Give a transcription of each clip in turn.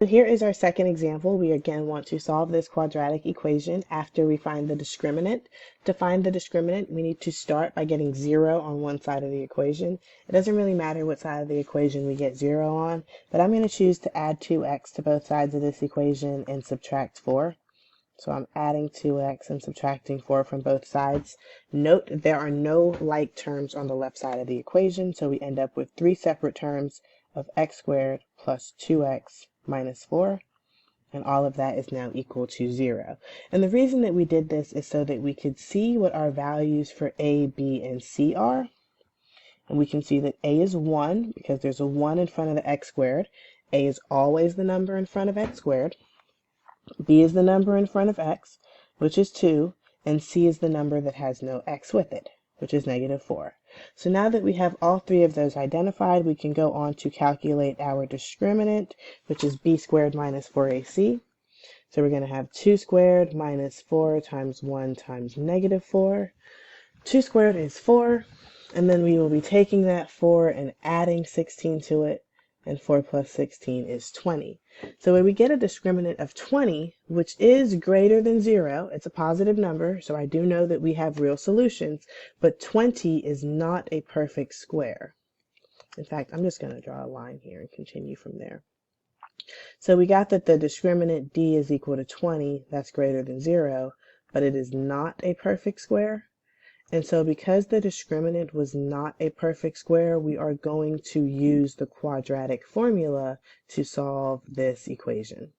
So here is our second example. We again want to solve this quadratic equation after we find the discriminant. To find the discriminant, we need to start by getting 0 on one side of the equation. It doesn't really matter what side of the equation we get 0 on, but I'm going to choose to add 2x to both sides of this equation and subtract 4. So I'm adding 2x and subtracting 4 from both sides. Note there are no like terms on the left side of the equation, so we end up with 3 separate terms of x squared plus 2x minus 4, and all of that is now equal to 0. And the reason that we did this is so that we could see what our values for a, b, and c are. And we can see that a is 1 because there's a 1 in front of the x squared. A is always the number in front of x squared. B is the number in front of x, which is 2, and c is the number that has no x with it, which is negative 4. So now that we have all three of those identified, we can go on to calculate our discriminant, which is b squared minus 4ac. So we're going to have 2 squared minus 4 times 1 times negative 4. 2 squared is 4, and then we will be taking that 4 and adding 16 to it, and 4 plus 16 is 20. So when we get a discriminant of 20, which is greater than 0, it's a positive number, so I do know that we have real solutions, but 20 is not a perfect square. In fact, I'm just going to draw a line here and continue from there. So we got that the discriminant d is equal to 20, that's greater than 0, but it is not a perfect square. And so because the discriminant was not a perfect square, we are going to use the quadratic formula to solve this equation.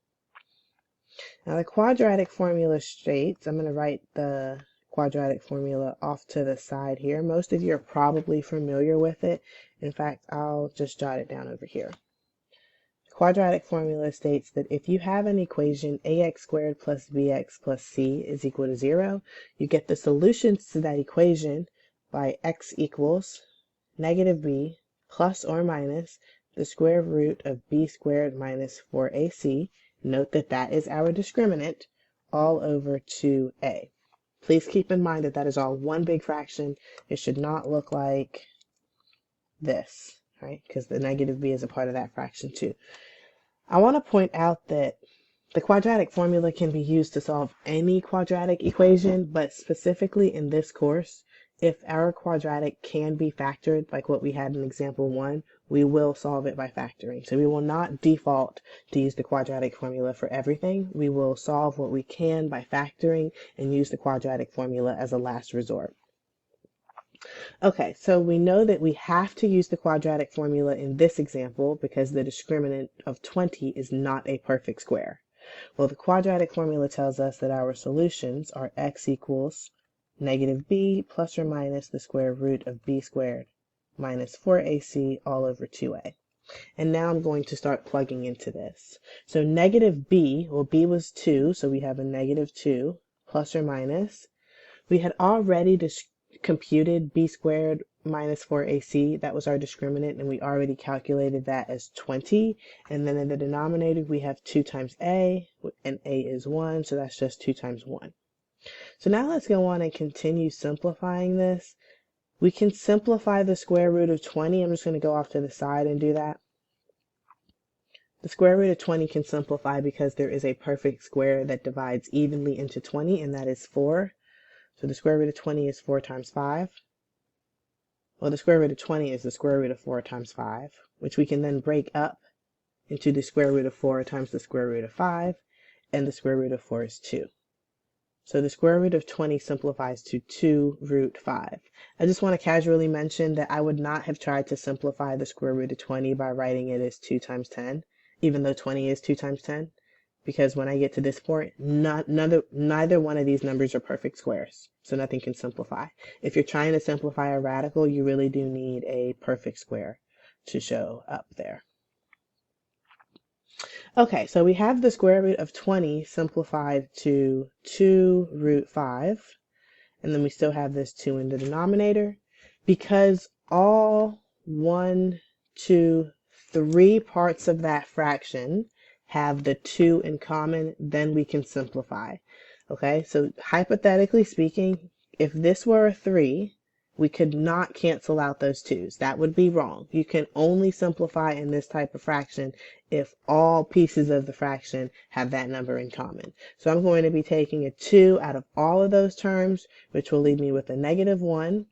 Now the quadratic formula states, I'm going to write the quadratic formula off to the side here. Most of you are probably familiar with it. In fact, I'll just jot it down over here. Quadratic formula states that if you have an equation ax squared plus bx plus c is equal to 0, you get the solutions to that equation by x equals negative b plus or minus the square root of b squared minus 4ac. Note that that is our discriminant, all over 2a. Please keep in mind that that is all one big fraction. It should not look like this, right? Because the negative b is a part of that fraction too. I want to point out that the quadratic formula can be used to solve any quadratic equation, but specifically in this course, if our quadratic can be factored, like what we had in example 1, we will solve it by factoring. So we will not default to use the quadratic formula for everything. We will solve what we can by factoring and use the quadratic formula as a last resort. Okay, so we know that we have to use the quadratic formula in this example because the discriminant of 20 is not a perfect square. Well, the quadratic formula tells us that our solutions are x equals negative b plus or minus the square root of b squared minus 4ac all over 2a. And now I'm going to start plugging into this. So negative b, well, b was 2, so we have a negative 2 plus or minus. We had already computed b squared minus 4ac, that was our discriminant, and we already calculated that as 20. And then in the denominator, we have 2 times a, and a is 1, so that's just 2 times 1. So now let's go on and continue simplifying this. We can simplify the square root of 20. I'm just going to go off to the side and do that. The square root of 20 can simplify because there is a perfect square that divides evenly into 20, and that is 4. So the square root of 20 is 4 times 5. Well, the square root of 20 is the square root of 4 times 5, which we can then break up into the square root of 4 times the square root of 5, and the square root of 4 is 2. So the square root of 20 simplifies to 2 root 5. I just want to casually mention that I would not have tried to simplify the square root of 20 by writing it as 2 times 10, even though 20 is 2 times 10. Because when I get to this point, neither one of these numbers are perfect squares, so nothing can simplify. If you're trying to simplify a radical, you really do need a perfect square to show up there. Okay, so we have the square root of 20 simplified to 2 root 5, and then we still have this 2 in the denominator. Because all 1, 2, 3 parts of that fraction have the 2 in common, then we can simplify. Okay, so hypothetically speaking, if this were a 3 We could not cancel out those 2's. That would be wrong. You can only simplify in this type of fraction if all pieces of the fraction have that number in common. So I'm going to be taking a 2 out of all of those terms, which will leave me with a negative 1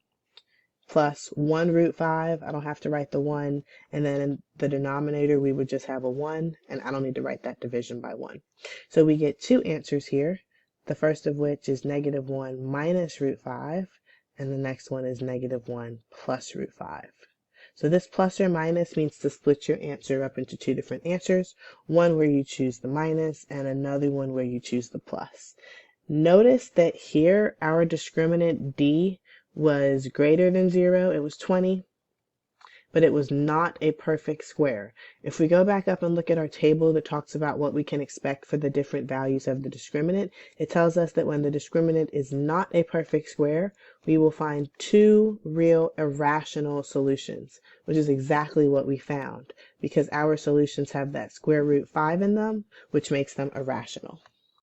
plus 1 root 5. I don't have to write the 1. And then in the denominator, we would just have a 1, and I don't need to write that division by 1. So we get 2 answers here, the first of which is negative 1 minus root 5, and the next one is negative 1 plus root 5. So this plus or minus means to split your answer up into 2 different answers, one where you choose the minus and another one where you choose the plus. Notice that here our discriminant D was greater than 0, it was 20, but it was not a perfect square. If we go back up and look at our table that talks about what we can expect for the different values of the discriminant, it tells us that when the discriminant is not a perfect square, we will find 2 real irrational solutions, which is exactly what we found, because our solutions have that square root 5 in them, which makes them irrational.